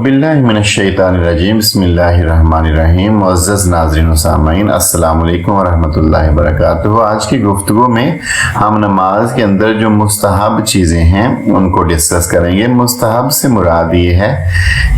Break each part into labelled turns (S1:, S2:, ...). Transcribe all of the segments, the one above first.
S1: औज़ुबिल्लाहि मिनश्शैतानिर्रजीम बिस्मिल्लाहिर्रहमानिर्रहीम। मुअज़्ज़ज़ नाज़रीन व सामईन, अस्सलामु अलैकुम व रहमतुल्लाहि व बरकातुहू। आज की गुफ्तगू में हम नमाज के अंदर जो मुस्तहब चीज़ें हैं उनको डिस्कस करेंगे। मुस्तहब से मुराद ये है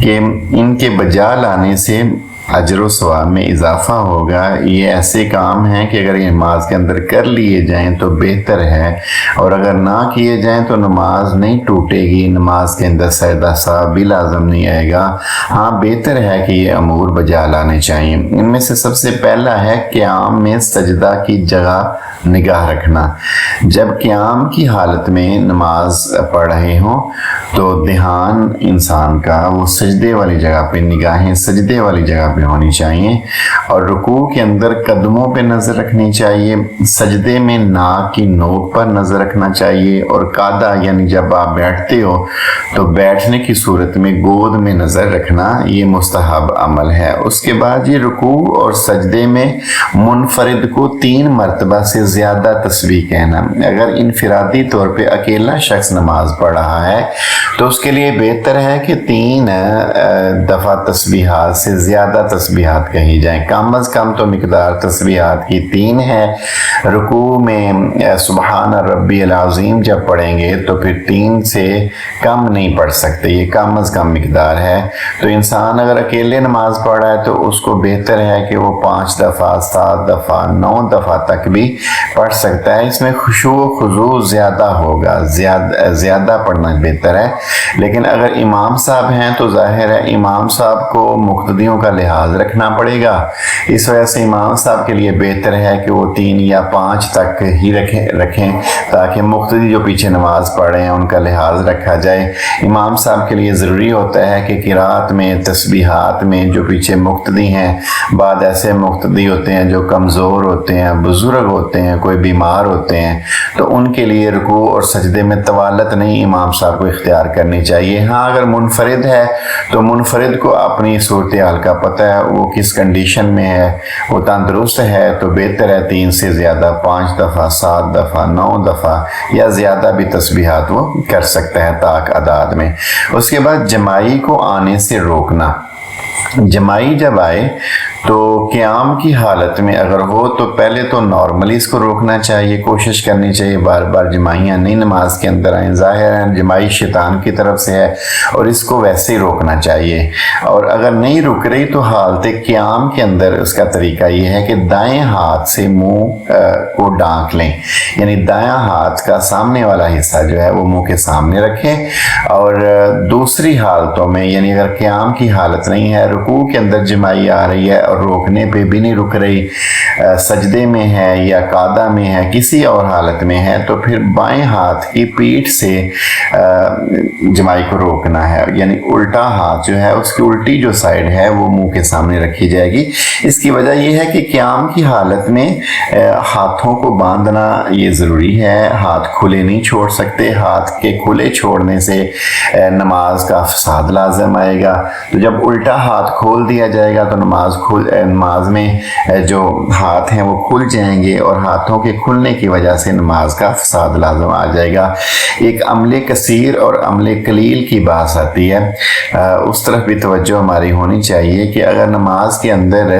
S1: कि इनके बजा लाने से अजर व सवाब में इजाफा होगा। ये ऐसे काम हैं कि अगर ये नमाज के अंदर कर लिए जाएं तो बेहतर है, और अगर ना किए जाएं तो नमाज नहीं टूटेगी, नमाज के अंदर सजदा सवाब भी लाजम नहीं आएगा। हाँ, बेहतर है कि ये अमूर बजा लाने चाहिए। इनमें से सबसे पहला है क़याम में सजदा की जगह निगाह रखना। जब क़याम की हालत में नमाज पढ़ रहे हों तो ध्यान इंसान का वो सजदे वाली जगह पे, निगाहें सजदे वाली जगह पे होनी चाहिए, और रुकू के अंदर कदमों पे नज़र रखनी चाहिए। सजदे में नाक की नोक पर नज़र रखना चाहिए, और कादा यानी जब आप बैठते हो तो बैठने की सूरत में गोद में नज़र रखना, ये मुस्तहब अमल है। उसके बाद ये रुकू और सजदे में मुनफरिद को 3 मरतबा से ज़्यादा तस्बीह कहना। अगर इनफिरादी तौर पे अकेला शख्स नमाज पढ़ रहा है तो उसके लिए बेहतर है कि 3 दफ़ा तस्बीहात से ज़्यादा तस्बीहात कही जाएं। कम अज़ कम तो मिक़दार तस्बीहात की 3 है। रुकू में सुबहान रब्बियल अज़ीम जब पढ़ेंगे तो फिर 3 से कम नहीं पढ़ सकते, ये कम अज़ कम मिक़दार है। तो इंसान अगर अकेले नमाज पढ़ रहा है तो उसको बेहतर है कि वो 5 दफ़ा, 7 दफ़ा, 9 दफ़ा तक भी पढ़ सकता है। इसमें खुशू व खुजू ज़्यादा होगा, ज़्यादा पढ़ना बेहतर है। लेकिन अगर इमाम साहब हैं तो जाहिर है इमाम साहब को मुक़्तदियों का लिहाज रखना पड़ेगा। इस वजह से इमाम साहब के लिए बेहतर है कि वो 3 या 5 तक ही रखें ताकि मुक़्तदी जो पीछे नमाज पढ़ रहे हैं उनका लिहाज रखा जाए। इमाम साहब के लिए ज़रूरी होता है कि किरात में, तस्बीहात में जो पीछे मुक़्तदी हैं, बाद ऐसे मुक़्तदी होते हैं जो कमज़ोर होते हैं, बुज़ुर्ग होते हैं, कोई बीमार होते हैं, तो उनके लिए रुकू और सजदे में तवालत नहीं इमाम साहब को इख्तियार करनी चाहिए। हाँ, अगर मुनफरिद है तो मुनफरिद को अपनी सूरत हाल का पता है, वो किस कंडीशन में है, वो तंदुरुस्त है, तो बेहतर है 3 से ज़्यादा 5 दफ़ा, 7 दफ़ा, 9 दफ़ा या ज़्यादा भी तस्बीहात वो कर सकता है ताक अदाद में। उसके बाद जमाई को आने से रोकना। जमाई जब आए तो क़याम की हालत में अगर हो तो पहले तो नॉर्मली इसको रोकना चाहिए, कोशिश करनी चाहिए बार बार जमाइयाँ नहीं नमाज के अंदर आएँ। ज़ाहिर है जमाई शैतान की तरफ से है और इसको वैसे ही रोकना चाहिए। और अगर नहीं रुक रही तो हालत क़याम के अंदर उसका तरीका ये है कि दाएं हाथ से मुंह को ढांक लें, यानी दायां हाथ का सामने वाला हिस्सा जो है वो मुंह के सामने रखें। और दूसरी हालतों में, यानी अगर क़याम की हालत नहीं है, रुकू के अंदर जमाई आ रही है और रोकने पे भी नहीं रुक रही, सजदे में है या कादा में है, किसी और हालत में है, तो फिर बाएं हाथ की पीठ से जमाई को रोकना है। यानी उल्टा हाथ जो है उसकी उल्टी जो साइड है वो मुंह के सामने रखी जाएगी। इसकी वजह यह है कि क़याम की हालत में हाथों को बांधना ये ज़रूरी है, हाथ खुले नहीं छोड़ सकते। हाथ के खुले छोड़ने से नमाज का फसाद लाज़िम आएगा। तो जब उल्टा हाथ खोल दिया जाएगा तो नमाज में जो हाथ हैं वो खुल जाएंगे, और हाथों के खुलने की वजह से नमाज का फसाद लाज़िम आ जाएगा। एक अमले कसीर और अमले कलील की बात आती है, उस तरफ भी तवज्जो हमारी होनी चाहिए कि अगर नमाज के अंदर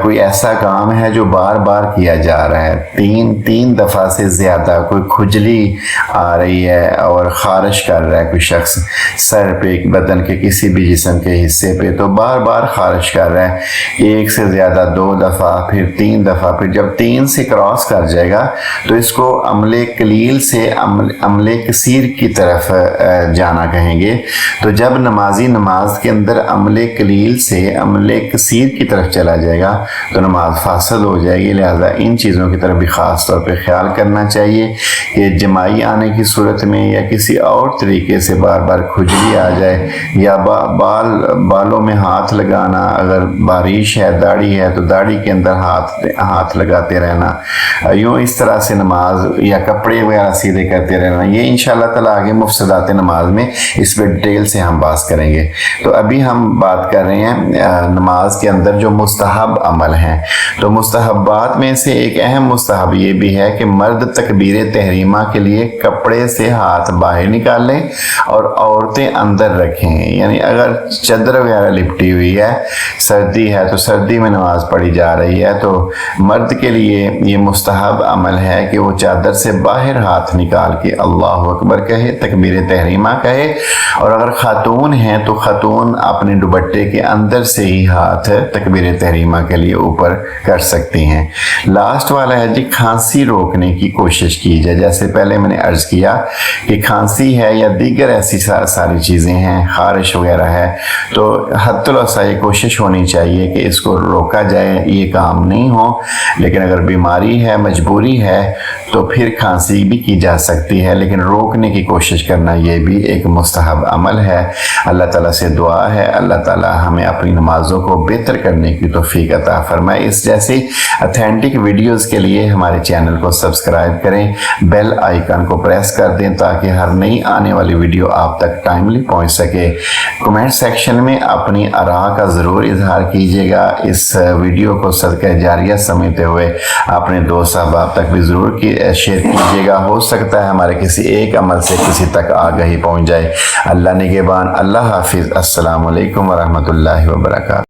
S1: कोई ऐसा काम है जो बार बार किया जा रहा है, 3 दफ़ा से ज़्यादा, कोई खुजली आ रही है और ख़ारिश कर रहा है कोई शख्स सर पे, बदन के किसी भी जिस्म के हिस्से पे, तो बार बार ख़ारिश कर रहा है, 1 से ज़्यादा 2 दफ़ा, फिर 3 दफ़ा, फिर जब 3 से क्रॉस कर जाएगा तो इसको अमले कलील से अमले कसीर की तरफ जाना कहेंगे। तो जब नमाजी नमाज के अंदर अमले कलील से अमले कसीर की तरफ चला जाएगा तो नमाज फासद हो जाएगी। लिहाजा इन चीज़ों की तरफ भी ख़ास तौर पे ख्याल करना चाहिए कि जमाई आने की सूरत में या किसी और तरीके से बार बार खुजली आ जाए, या बालों में हाथ लगाना, अगर बारिश میش ہے, داڑھی ہے, تو داڑھی کے اندر ہاتھ لگاتے رہنا, یوں اس طرح سے نماز یا کپڑے وغیرہ سیدھے کرتے رہنا, یہ انشاءاللہ تعالیٰ آگے مفسدات نماز میں اس پہ ڈیٹیل سے ہم بات کریں گے. تو ابھی ہم بات کر رہے ہیں نماز کے اندر جو مستحب عمل ہیں. تو مستحبات میں سے ایک اہم مستحب یہ بھی ہے کہ مرد تکبیر تحریمہ کے لیے کپڑے سے ہاتھ باہر نکال لیں اور عورتیں اندر رکھیں. یعنی اگر چادر وغیرہ لپٹی ہوئی ہے, سردی ہے تو سردی میں نماز پڑھی جا رہی ہے, تو مرد کے لیے یہ مستحب عمل ہے کہ وہ چادر سے باہر ہاتھ نکال کے اللہ اکبر کہے, تکبیر تحریمہ کہے. اور اگر خاتون ہیں تو خاتون اپنے دوپٹے کے اندر سے ہی ہاتھ تکبیر تحریمہ کے لیے اوپر کر سکتی ہیں. لاسٹ والا ہے جی کھانسی روکنے کی کوشش کی جائے. جیسے پہلے میں نے عرض کیا کہ کھانسی ہے یا دیگر ایسی ساری چیزیں ہیں, خارش وغیرہ ہے, تو حد الوسع یہ کوشش ہونی چاہیے کہ اس کو روکا جائے, یہ کام نہیں ہو. لیکن اگر بیماری ہے, مجبوری ہے, تو پھر کھانسی بھی کی جا سکتی ہے, لیکن روکنے کی کوشش کرنا یہ بھی ایک مستحب عمل ہے. اللہ تعالیٰ سے دعا ہے اللہ تعالیٰ ہمیں اپنی نمازوں کو بہتر کرنے کی توفیق عطا فرمائے. اس جیسی اتھینٹک ویڈیوز کے لیے ہمارے چینل کو سبسکرائب کریں, بیل آئیکن کو پریس کر دیں تاکہ ہر نئی آنے والی ویڈیو آپ تک ٹائملی پہنچ سکے. کمنٹ سیکشن میں اپنی آراء کا ضرور اظہار کیجیے گا. اس ویڈیو کو صدقہ جاریہ سمجھتے ہوئے اپنے دوست احباب تک بھی ضرور شیئر کیجیے گا. ہو سکتا ہے ہمارے کسی ایک عمل سے کسی تک آگاہی پہنچ جائے. اللہ نگہبان, اللہ حافظ. السلام علیکم ورحمۃ اللہ وبرکاتہ.